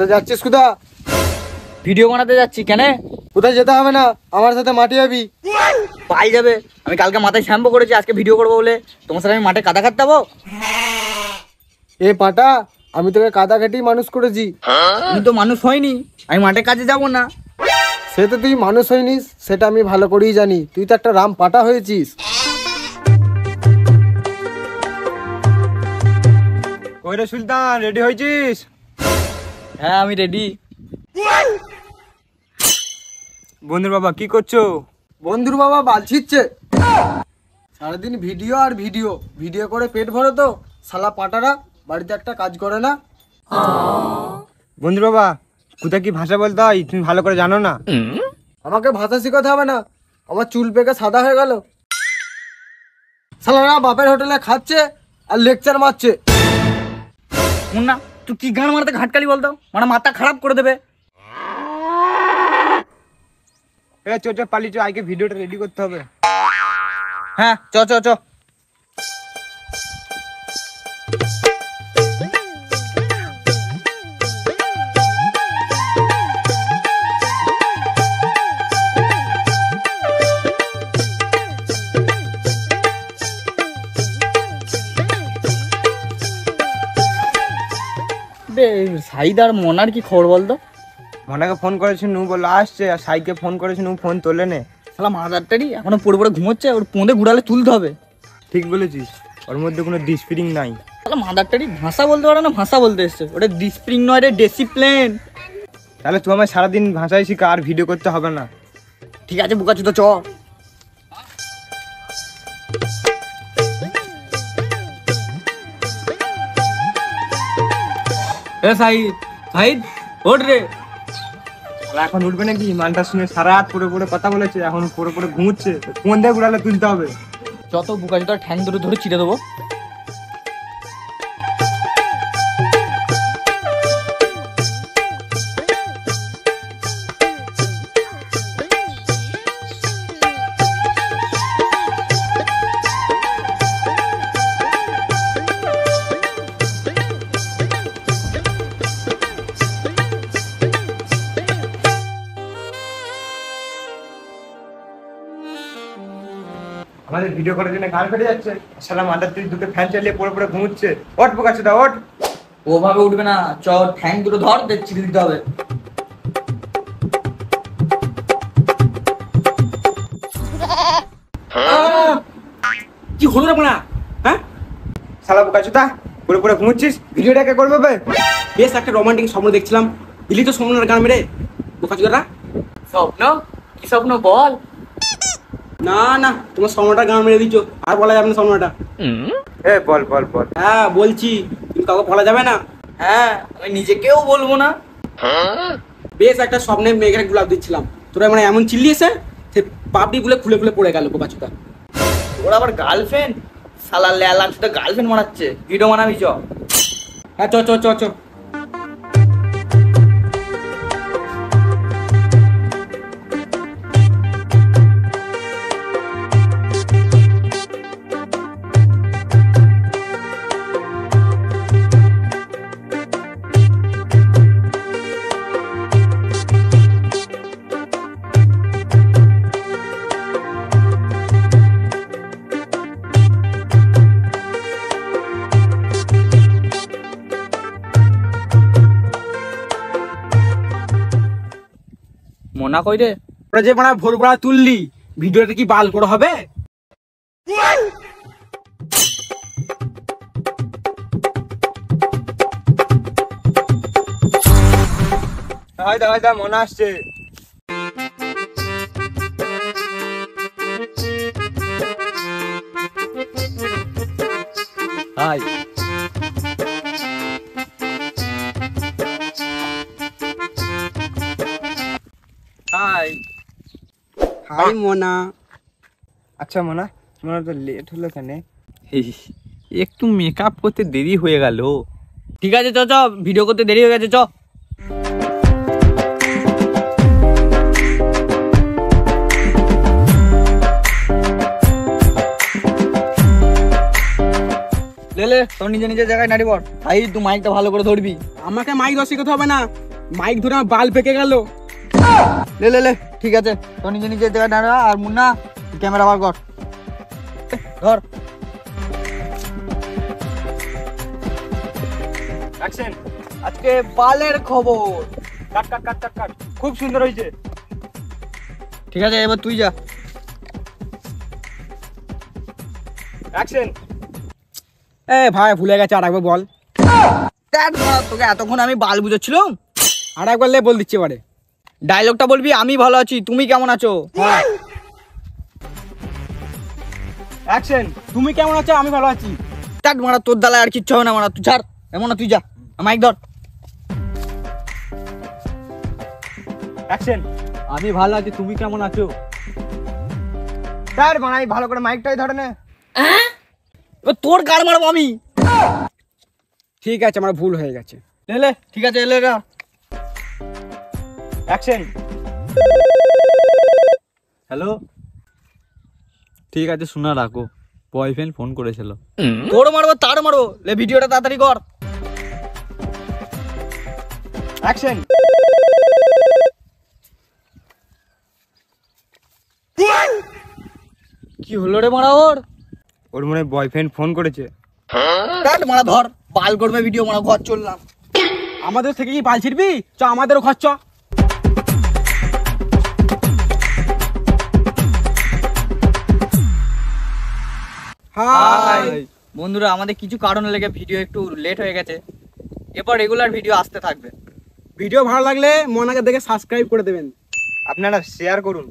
কোথায় যাচ্ছিস? কোথা? ভিডিও বানাতে যাচ্ছি। কেন? কোথায় যেতে হবে না, আমার সাথে মাঠে যাবি। পাই যাবে, আমি কালকে মাথায় শ্যাম্পু করেছি, আজকে ভিডিও করবো বলে তোমার সাথে আমি মাঠে কাদা কাটতে যাবো? এ পাটা, আমি তোকে কাদা কাটিই মানুষ করেছি। আমি তো মানুষ হয়নি, আমি মাঠে কাজে যাবো না। সে তো তুই মানুষ হয়নিস, সেটা আমি ভালো করেই জানি। তুই তো একটা রাম পাটা হয়েছিস। কই রে সুলতান, রেডি হয়েছিস? হ্যাঁ আমি রেডি। বন্ধুর বাবা কি করছো? বন্ধুর বাবা বাল ছিচ্ছে। সারাদিন ভিডিও আর ভিডিও ভিডিও করে পেট ভরে তো শালা পাটারা, বাড়িতে একটা কাজ করে না। বন্ধুর বাবা, কোথায় কি ভাষা বলতে হয় তুমি ভালো করে জানো না? আমাকে ভাষা শিখাতে হবে না, আমার চুল পেকে সাদা হয়ে গেল। শালারা বাপের হোটেলে খাচ্ছে আর লেকচার মারছে। না তুই কি গান মারতে ঘাটকালি বলতো, মানে মাথা খারাপ করে দেবে। চো পালি চো, আগে ভিডিওটা রেডি করতে হবে। হ্যাঁ চ চ চ। সাইদ আর মনার কি খবর বলতো? মনাকে ফোন করেছি, নু বললো আসছে, আর সাইকে ফোন করেছি, নু ফোন তোলে নে। শালা মাদারটারি এখনো পড়ে পড়ে ঘুমোচ্ছে, ওর পোঁদে ঘুরালে তুলতে হবে। ঠিক বলেছিস, ওর মধ্যে কোনো ডিসফিরিং নাই। শালা মাদারটারি ভাষা বলতে পারে না, ভাষা বলতে এসছে। ওটা ডিসপ্রিং নয় রে, ডিসিপ্লিন। তাহলে তুই আমার সারাদিন ভাষায় শিখা, আর ভিডিও করতে হবে না। ঠিক আছে বুকাচুদা, চ। সাইদ সাইদ ওঠ রে। এখন উঠবে নাকি? মানটা শুনে সারা রাত পড়ে পড়ে কথা বলেছে, এখন পড়ে পড়ে ঘুমোচ্ছে। ফোন দিয়ে ঘুরালে তুলতে হবে। যত বুকাচুদা ঠ্যাং ধরে ধরে চিড়ে দেবো। আমাদের ভিডিও করার জন্য গান ফেটে যাচ্ছে, সালা মাদার তুই দুটো ফ্যান চালিয়ে পড়ে পড়ে ঘুমোচ্ছে। ওঠ বোকাচ্ছে দা, ওঠ। ওভাবে উঠবে না, চ ঠ্যাং দুটো ধর, চিড়ে দিতে হবে। কি হলো রে না? হ্যাঁ সালা বোকাচ্ছে দা, পড়ে পড়ে ঘুমোচ্ছিস, ভিডিওটা কে করবে বে? বেশ একটা রোমান্টিক স্বপ্ন দেখছিলাম, দিলি তো স্বপ্নের গান মেরে বোকাচোদারা। স্বপ্ন? কি স্বপ্ন বল? না না, তোমার স্বপ্নটা গান মেরে দিচ্ছ, আর বলা যাবে না স্বপ্নটা। বল বল বল। হ্যাঁ বলছি, তুমি কাউকে বলা যাবে না। হ্যাঁ আমি নিজেকেও বলবো না। বেশ একটা স্বপ্নে মেঘের গোলাপ দিচ্ছিলাম, তোরা মানে এমন চিল্লিয়েছে সে পাপড়ি গুলো খুলে খুলে পড়ে গেল বোকাচোদা। ওরা আবার গার্লফ্রেন্ড, শালা লেলা শুধু গার্লফ্রেন্ড মারাচ্ছে। ভিডিও বানাবি চ। হ্যাঁ চ চ চ চ। মোনা কই রে? ওরা যে মানে ভোরবেলা তুললি, ভিডিওটা কি বাল করে হবে? হয়দা মনে আসছে। High high high Mona. আচ্ছা মোনা, তোমার তো লেট হলো কেন? একটু মেকআপ করতে দেরি হয়ে গেল। ঠিক আছে চ চ, ভিডিও করতে দেরি হয়ে গেছে, চ। লে তোর নিজে নিজের জায়গায় নাড়ি পড়। ভাই তুই মাইকটা ভালো করে ধরবি। আমাকে মাইক দশ শিখাতে হবে না, মাইক ধরে আমার বাল পেকে গেল। লে লে লে ঠিক আছে, তো নিজে নিজে দেখা দাঁড়া। আর মুন্না ক্যামেরা বার কর, ধর। অ্যাকশন। আজকে বালের খবর। কাট কাট কাট কাট কাট। খুব সুন্দর হয়েছে। ঠিক আছে, এবার তুই যা। অ্যাকশন। এ ভাই ভুলে গেছে, আর একবার বল। দেখ বাড়া, তোকে এতক্ষণ আমি বাল বুঝাচ্ছিলাম। আর একবার লে, বল দিচ্ছি এবারে। ডায়লগটা বলবি, আমি ভালো আছি, তুমি কেমন আছো? অ্যাকশন। তুমি কেমন আছো? আমি ভালো আছি। দেখ মারা, তোর দালায় আর কিচ্ছু হবে না মারা, তুই ছাড়। এমন না, তুই যা, মাইক ধর। অ্যাকশন। আমি ভালো আছি, তুমি কেমন আছো? তার বানাই ভালো করে মাইকটাই ধরে নে। এবার তোর গাড় মারবো আমি। ঠিক আছে, আমার ভুল হয়ে গেছে। লে লে, ঠিক আছে, এলে রা। অ্যাকশন। হ্যালো, ঠিক আছে শোনা রাখো, বয়ফ্রেন্ড ফোন করেছিল। তোর মারবো তার মারবো, লে ভিডিওটা তাড়াতাড়ি কর। অ্যাকশন। কি হলো রে মারা ওর? ওর মনে বয়ফ্রেন্ড ফোন করেছে। দেখ মারা, ধর বাল করবে ভিডিও, মারা ঘর চললাম। আমাদের থেকে কি বাল ছিড়বি? চ, আমাদেরও খরচ। হাই বন্ধুরা, আমাদের কিছু কারণ লেগে ভিডিও একটু লেট হয়ে গেছে। এরপর রেগুলার ভিডিও আসতে থাকবে। ভিডিও ভালো লাগলে মনাকে দেখে সাবস্ক্রাইব করে দেবেন। আপনারা শেয়ার করুন।